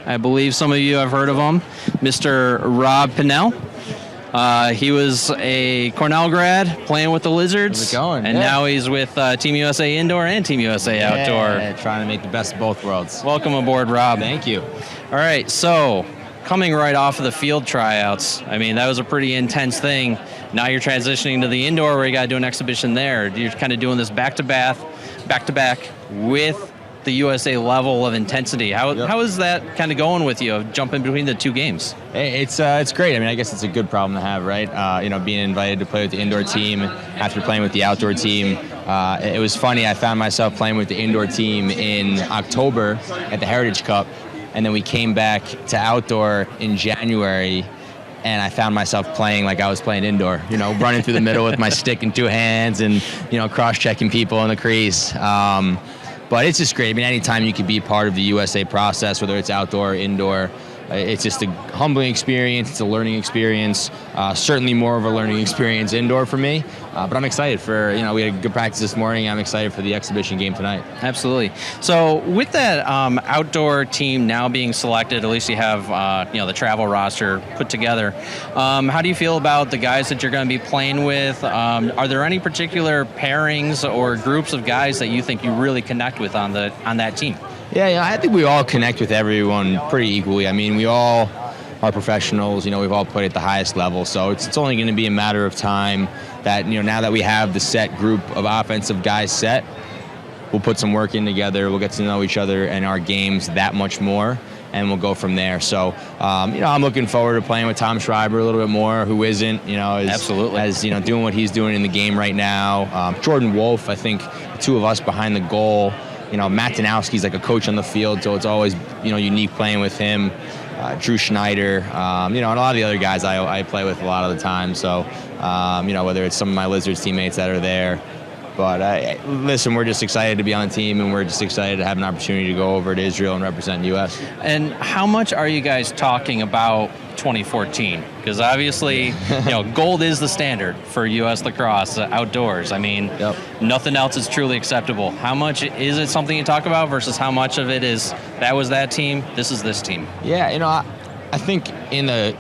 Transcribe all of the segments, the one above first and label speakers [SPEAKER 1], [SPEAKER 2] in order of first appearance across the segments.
[SPEAKER 1] I believe some of you have heard of him, Mr. Rob Pannell. He was a Cornell grad playing with the Lizards.
[SPEAKER 2] How's it going?
[SPEAKER 1] And now he's with Team USA Indoor and Team USA Outdoor.
[SPEAKER 2] Trying to make the best of both worlds.
[SPEAKER 1] Welcome aboard, Rob.
[SPEAKER 2] Thank you.
[SPEAKER 1] All right, so coming right off of the field tryouts, I mean, that was a pretty intense thing. Now you're transitioning to the indoor where you got to do an exhibition there. You're kind of doing this back-to-back with the USA level of intensity. How is that kind of going with you, jumping between the two games?
[SPEAKER 2] It's great. I mean, I guess it's a good problem to have, right? Being invited to play with the indoor team after playing with the outdoor team. It was funny. I found myself playing with the indoor team in October at the Heritage Cup, and then we came back to outdoor in January, and I found myself playing like I was playing indoor, running through the middle with my stick in two hands and, cross-checking people in the crease. But it's just great. I mean, anytime you can be part of the USA process, whether it's outdoor or indoor, it's just a humbling experience. It's a learning experience. Certainly more of a learning experience indoor for me. But I'm excited for, we had a good practice this morning. I'm excited for the exhibition game tonight.
[SPEAKER 1] Absolutely. So with that outdoor team now being selected, at least you have, the travel roster put together. How do you feel about the guys that you're going to be playing with? Are there any particular pairings or groups of guys that you think you really connect with on that team?
[SPEAKER 2] Yeah, I think we all connect with everyone pretty equally. I mean, we all are professionals. We've all played at the highest level, so it's only going to be a matter of time that, now that we have the set group of offensive guys set, we'll put some work in together. We'll get to know each other and our games that much more, and we'll go from there. So, I'm looking forward to playing with Tom Schreiber a little bit more, who isn't,
[SPEAKER 1] Absolutely.
[SPEAKER 2] as doing what he's doing in the game right now. Jordan Wolf, I think the two of us behind the goal. Matt Danowski's like a coach on the field, so it's always, unique playing with him. Drew Schneider, and a lot of the other guys I play with a lot of the time. So, whether it's some of my Lizards teammates that are there. But listen, we're just excited to be on the team, and we're just excited to have an opportunity to go over to Israel and represent the U.S.
[SPEAKER 1] And how much are you guys talking about 2014? Because obviously, gold is the standard for U.S. lacrosse outdoors. I mean, Nothing else is truly acceptable. How much is it something you talk about versus how much of it is that was that team, this is this team?
[SPEAKER 2] Yeah, I think in the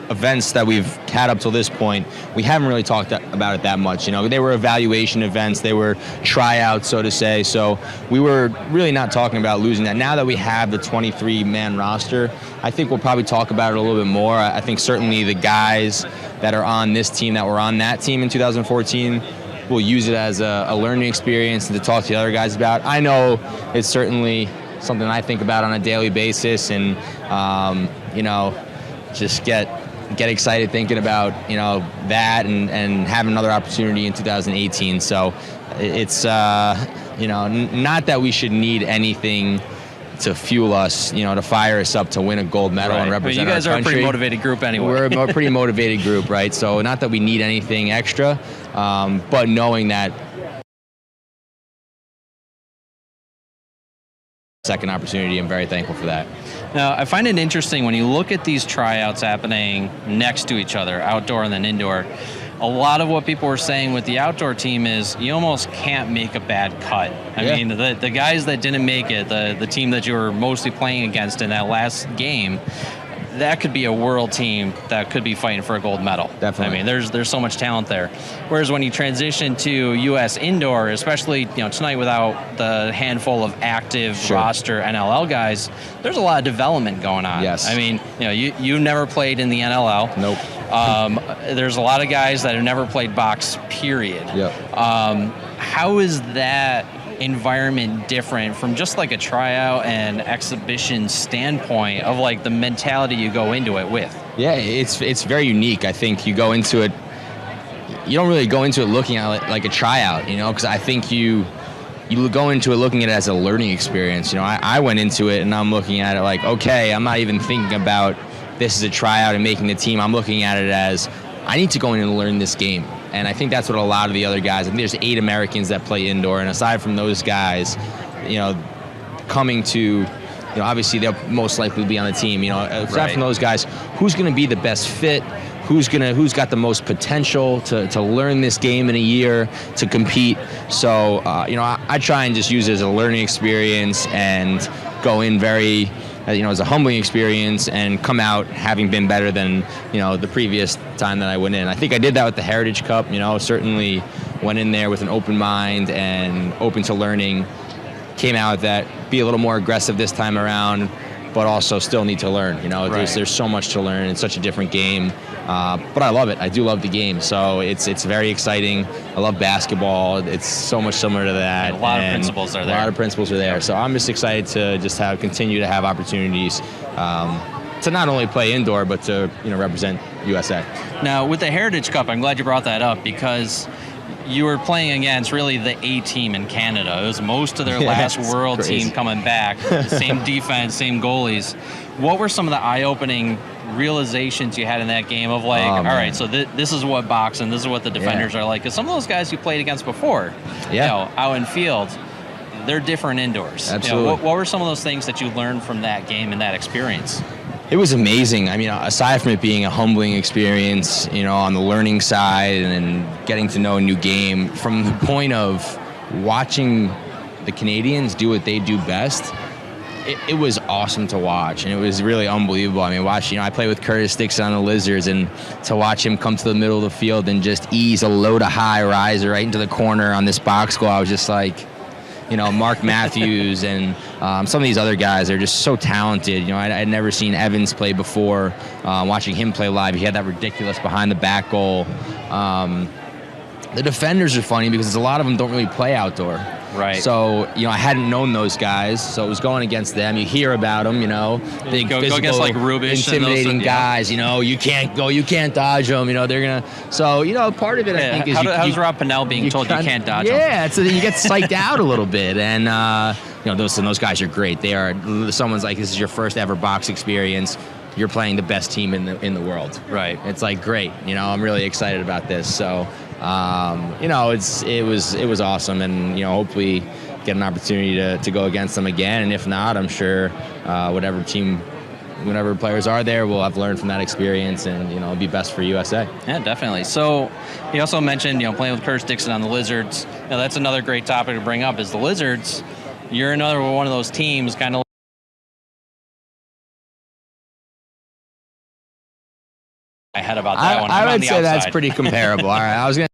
[SPEAKER 2] events that we've had up till this point, we haven't really talked about it that much. They were evaluation events, they were tryouts, so to say. So we were really not talking about losing that. Now that we have the 23-man roster, I think we'll probably talk about it a little bit more. I think certainly the guys that are on this team that were on that team in 2014 will use it as a learning experience and to talk to the other guys about. I know it's certainly something I think about on a daily basis, and just get excited thinking about that and have another opportunity in 2018. So it's not that we should need anything to fuel us, to fire us up to win a gold medal and represent our country.
[SPEAKER 1] You guys are a pretty motivated group anyway.
[SPEAKER 2] We're a pretty motivated group, right? So not that we need anything extra, but knowing that second opportunity, I'm very thankful for that.
[SPEAKER 1] Now, I find it interesting when you look at these tryouts happening next to each other, outdoor and then indoor. A lot of what people were saying with the outdoor team is you almost can't make a bad cut. I mean, the guys that didn't make it, the team that you were mostly playing against in that last game, that could be a world team that could be fighting for a gold medal.
[SPEAKER 2] Definitely.
[SPEAKER 1] I mean, there's so much talent there. Whereas when you transition to U.S. indoor, especially tonight without the handful of active roster NLL guys, there's a lot of development going on.
[SPEAKER 2] Yes.
[SPEAKER 1] I mean, you never played in the NLL.
[SPEAKER 2] Nope.
[SPEAKER 1] There's a lot of guys that have never played box, period.
[SPEAKER 2] Yep.
[SPEAKER 1] How is that environment different from just like a tryout and exhibition standpoint of like the mentality you go into it with?
[SPEAKER 2] Yeah, it's very unique. I think you go into it, you don't really go into it looking at it like a tryout, because I think you go into it looking at it as a learning experience. I went into it and I'm looking at it like, okay, I'm not even thinking about this is a tryout and making the team. I'm looking at it as I need to go in and learn this game. And I think that's what a lot of the other guys, I think there's 8 Americans that play indoor, and aside from those guys, coming to, obviously they'll most likely be on the team, aside from those guys, who's going to be the best fit, who's got the most potential to learn this game in a year, to compete. So, I try and just use it as a learning experience and go in very as a humbling experience and come out having been better than, the previous time that I went in. I think I did that with the Heritage Cup, certainly went in there with an open mind and open to learning, came out with that, be a little more aggressive this time around, but also still need to learn.
[SPEAKER 1] Right.
[SPEAKER 2] There's so much to learn. It's such a different game, but I love it. I do love the game, so it's very exciting. I love basketball. It's so much similar to that.
[SPEAKER 1] And a lot of principles are there.
[SPEAKER 2] A lot of principles are there. So I'm just excited to just continue to have opportunities to not only play indoor, but to represent USA.
[SPEAKER 1] Now, with the Heritage Cup, I'm glad you brought that up, because you were playing against really the A team in Canada. It was most of their last world team coming back. Same defense, same goalies. What were some of the eye-opening realizations you had in that game of like, all right, so this is what boxing, this is what the defenders are like? Because some of those guys you played against before, out in field, they're different indoors.
[SPEAKER 2] Absolutely.
[SPEAKER 1] What were some of those things that you learned from that game and that experience?
[SPEAKER 2] It was amazing. I mean, aside from it being a humbling experience, on the learning side and getting to know a new game, from the point of watching the Canadians do what they do best, it was awesome to watch, and it was really unbelievable. I mean, I play with Curtis Dixon on the Lizards, and to watch him come to the middle of the field and just ease a low to high riser right into the corner on this box score, I was just like, Mark Matthews and some of these other guys are just so talented. I'd never seen Evans play before. Watching him play live, he had that ridiculous behind the back goal. The defenders are funny because a lot of them don't really play outdoor.
[SPEAKER 1] Right.
[SPEAKER 2] So, I hadn't known those guys, so it was going against them. You hear about them, big
[SPEAKER 1] go
[SPEAKER 2] physical,
[SPEAKER 1] against like Rubish,
[SPEAKER 2] intimidating guys, you can't dodge them, they're going to, so, part of it, I think, is
[SPEAKER 1] how's Rob Pannell being told you can't dodge them?
[SPEAKER 2] Yeah, so you get psyched out a little bit, and, those guys are great. They are, someone's like, this is your first ever box experience. You're playing the best team in the world.
[SPEAKER 1] Right.
[SPEAKER 2] It's like, great, I'm really excited about this, so... it was awesome, and hopefully get an opportunity to go against them again. And if not, I'm sure whatever players are there will have learned from that experience, and it'll be best for USA.
[SPEAKER 1] Yeah, definitely. So you also mentioned playing with Curtis Dixon on the Lizards. That's another great topic to bring up. Is the Lizards? You're another one of those teams, kind of. I had about that one.
[SPEAKER 2] I would say that's pretty comparable. All right, I was gonna.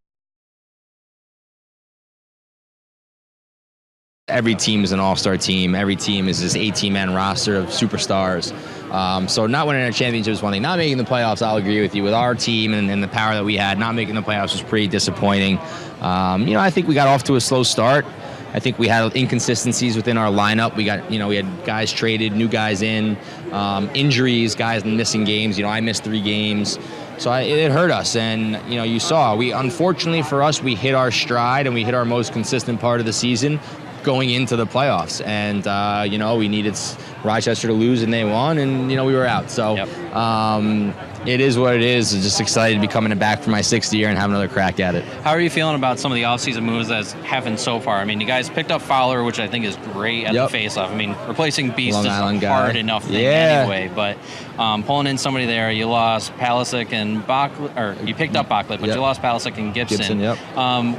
[SPEAKER 2] Every team is an all-star team. Every team is this 18-man roster of superstars. So not winning a championship is one thing. Not making the playoffs, I'll agree with you. With our team and the power that we had, not making the playoffs was pretty disappointing. I think we got off to a slow start. I think we had inconsistencies within our lineup. We had guys traded, new guys in, injuries, guys missing games. I missed 3 games. So it hurt us, and you saw, unfortunately for us, we hit our stride and we hit our most consistent part of the season going into the playoffs, and we needed Rochester to lose, and they won, and we were out. So it is what it is. I'm just excited to be coming back for my 6th year and have another crack at it. How
[SPEAKER 1] are you feeling about some of the offseason moves that's happened so far? I mean, you guys picked up Fowler, which I think is great at the faceoff. I mean, replacing Beast is a hard enough thing anyway, but pulling in somebody there, you lost Palisic and you picked up Bachlet, but you lost Palisic and Gibson.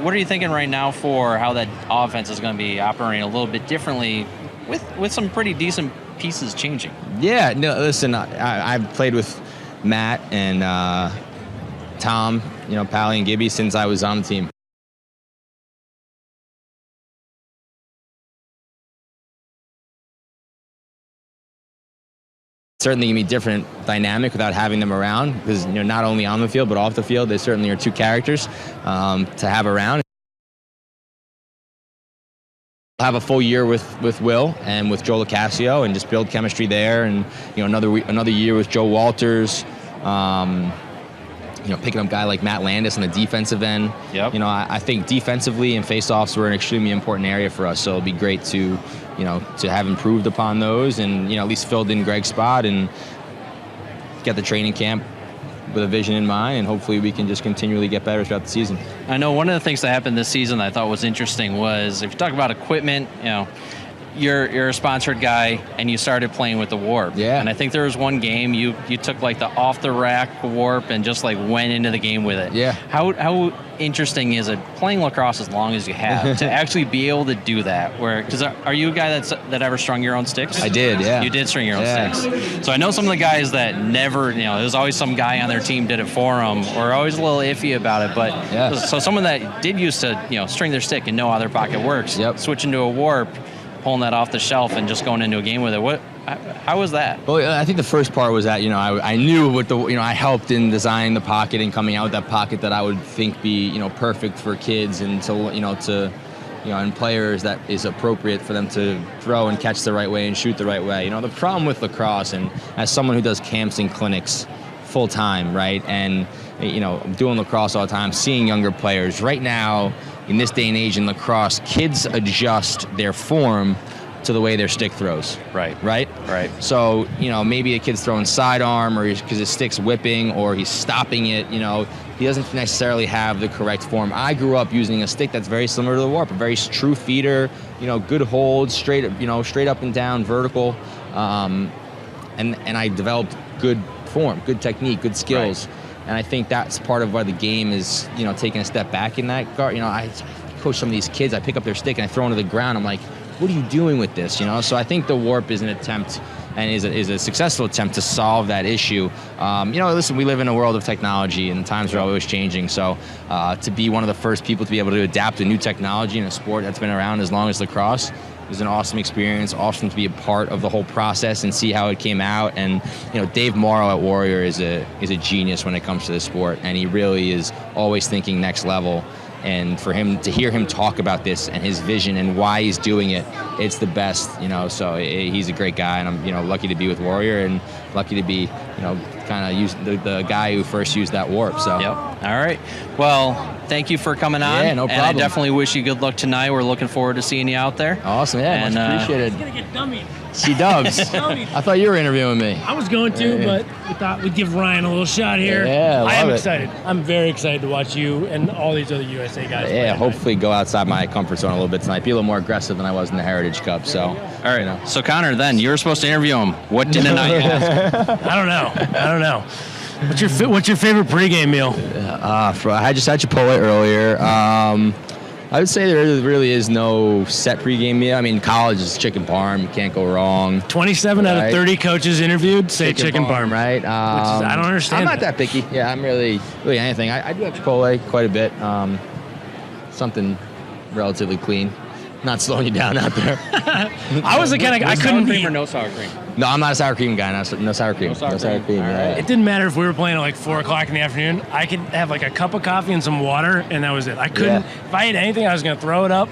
[SPEAKER 1] What are you thinking right now for how that offense is going to be operating a little bit differently with some pretty decent pieces changing? Yeah, no,
[SPEAKER 2] listen, I've played with Matt and Tom, Pally and Gibby since I was on the team. Certainly going to be different dynamic without having them around, because not only on the field but off the field, they certainly are 2 characters to have around. I'll have a full year with Will and with Joe LaCasio and just build chemistry there, and another year with Joe Walters. Picking up a guy like Matt Landis on the defensive end. Yep. I think defensively and faceoffs were an extremely important area for us, so it'll be great to have improved upon those, and at least filled in Greg's spot and get the training camp with a vision in mind, and hopefully we can just continually get better throughout the season. I know one of the things that happened this season that I thought was interesting was, if you talk about equipment,
[SPEAKER 1] you're a sponsored guy, and you started playing with the warp.
[SPEAKER 2] Yeah.
[SPEAKER 1] And I think there was one game you took like the off the rack warp and just like went into the game with it.
[SPEAKER 2] Yeah.
[SPEAKER 1] How interesting is it playing lacrosse as long as you have to actually be able to do that? Because are you a guy that ever strung your own sticks?
[SPEAKER 2] I did. Yeah.
[SPEAKER 1] You did string your own sticks. So I know some of the guys that never, there's always some guy on their team did it for them, or always a little iffy about it. But so someone that did used to string their stick and know how their pocket works, switching to a warp, pulling that off the shelf and just going into a game with it. How was that?
[SPEAKER 2] Well, I think the first part was that I knew what I helped in designing the pocket and coming out with that pocket that I would think be perfect for kids and and players that is appropriate for them to throw and catch the right way and shoot the right way. The problem with lacrosse, and as someone who does camps and clinics full time, right, and doing lacrosse all the time, seeing younger players right now in this day and age in lacrosse, kids adjust their form to the way their stick throws. Right. So, maybe a kid's throwing sidearm, or because his stick's whipping, or he's stopping it, he doesn't necessarily have the correct form. I grew up using a stick that's very similar to the warp, a very true feeder, good hold, straight up and down, vertical, and I developed good form, good technique, good skills. And I think that's part of why the game is, taking a step back in that regard. I coach some of these kids, I pick up their stick and I throw it to the ground. I'm like, what are you doing with this? So I think the warp is an attempt, and is a successful attempt to solve that issue. Listen, we live in a world of technology, and times are always changing. So to be one of the first people to be able to adapt to new technology in a sport that's been around as long as lacrosse is an awesome experience. Awesome to be a part of the whole process and see how it came out. And Dave Morrow at Warrior is a genius when it comes to this sport, and he really is always thinking next level. And for him to hear him talk about this and his vision and why he's doing it, it's the best, so he's a great guy, and I'm, lucky to be with Warrior and lucky to be, kind of use the guy who first used that warp. So.
[SPEAKER 1] Yep. All right. Well, thank you for coming on.
[SPEAKER 2] Yeah, no problem.
[SPEAKER 1] And I definitely wish you good luck tonight. We're looking forward to seeing you out there.
[SPEAKER 2] Awesome. Yeah, much appreciated.
[SPEAKER 3] He's going to get dummied.
[SPEAKER 2] She does. I thought you were interviewing me.
[SPEAKER 3] I was going to, but we thought we'd give Ryan a little shot here.
[SPEAKER 2] Yeah,
[SPEAKER 3] I am excited. I'm very excited to watch you and all these other USA guys.
[SPEAKER 2] Yeah, hopefully go outside my comfort zone a little bit tonight. Be a little more aggressive than I was in the Heritage Cup. So,
[SPEAKER 1] all right. So Connor, then you were supposed to interview him. What didn't I ask?
[SPEAKER 3] I don't know. What's your favorite pregame meal?
[SPEAKER 2] I just had Chipotle earlier. I would say there really is no set pregame meal. I mean, college is chicken parm. You can't go wrong.
[SPEAKER 3] 27 out of 30 coaches interviewed say chicken parm.
[SPEAKER 2] Right.
[SPEAKER 3] I don't understand.
[SPEAKER 2] I'm not that picky. Yeah, I'm really anything. I do have Chipotle quite a bit. Something relatively clean. Not slowing you down out there.
[SPEAKER 3] I was the kind of I couldn't eat.
[SPEAKER 1] Or no sour cream?
[SPEAKER 2] No, I'm not a sour cream guy. No sour cream.
[SPEAKER 1] No sour cream.
[SPEAKER 2] Right.
[SPEAKER 3] It didn't matter if we were playing at like 4 o'clock in the afternoon. I could have like a cup of coffee and some water, and that was it. I couldn't. If I ate anything, I was going to throw it up.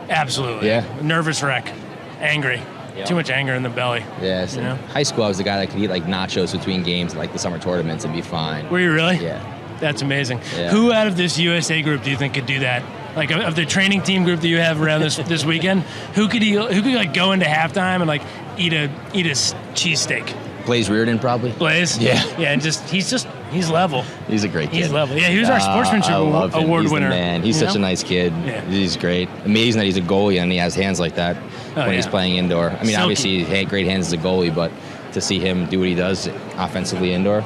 [SPEAKER 3] Absolutely.
[SPEAKER 2] Yeah.
[SPEAKER 3] Nervous wreck. Angry. Yeah. Too much anger in the belly.
[SPEAKER 2] Yeah. So high school, I was the guy that could eat like nachos between games, like the summer tournaments, and be fine.
[SPEAKER 3] Were you really?
[SPEAKER 2] Yeah.
[SPEAKER 3] That's amazing.
[SPEAKER 2] Yeah.
[SPEAKER 3] Who out of this USA group do you think could do that? Like of the training team group that you have around this weekend, who could like go into halftime and like eat a cheesesteak?
[SPEAKER 2] Blaze Reardon, probably.
[SPEAKER 3] Blaze?
[SPEAKER 2] Yeah.
[SPEAKER 3] Yeah, and he's level.
[SPEAKER 2] He's a great kid.
[SPEAKER 3] He's level. Yeah, he was our sportsmanship award
[SPEAKER 2] he's
[SPEAKER 3] winner.
[SPEAKER 2] The man. He's such a nice kid. Yeah. He's great. Amazing that he's a goalie and he has hands like that when he's playing indoor. I mean, obviously he had great hands as a goalie, but to see him do what he does offensively indoor,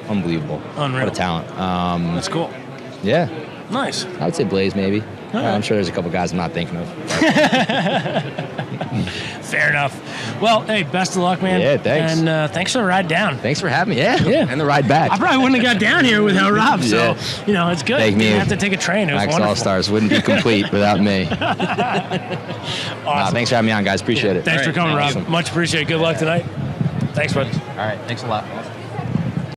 [SPEAKER 2] unbelievable.
[SPEAKER 3] Unreal.
[SPEAKER 2] What a talent.
[SPEAKER 3] That's cool.
[SPEAKER 2] Yeah.
[SPEAKER 3] Nice.
[SPEAKER 2] I would say Blaze, maybe. I'm sure there's a couple guys I'm not thinking of.
[SPEAKER 3] Fair enough. Well, hey, best of luck, man.
[SPEAKER 2] Yeah, thanks.
[SPEAKER 3] And thanks for the ride down.
[SPEAKER 2] Thanks for having me. Yeah. And the ride back.
[SPEAKER 3] I probably wouldn't have got down here without Rob, so, it's good. You didn't have to take a train. It was wonderful.
[SPEAKER 2] LaxAllStars wouldn't be complete without me.
[SPEAKER 3] Awesome.
[SPEAKER 2] Thanks for having me on, guys. Appreciate it.
[SPEAKER 3] Thanks for coming, Rob.
[SPEAKER 2] Awesome.
[SPEAKER 3] Much appreciated. Good luck tonight. Thanks, bud.
[SPEAKER 2] All right. Thanks a lot.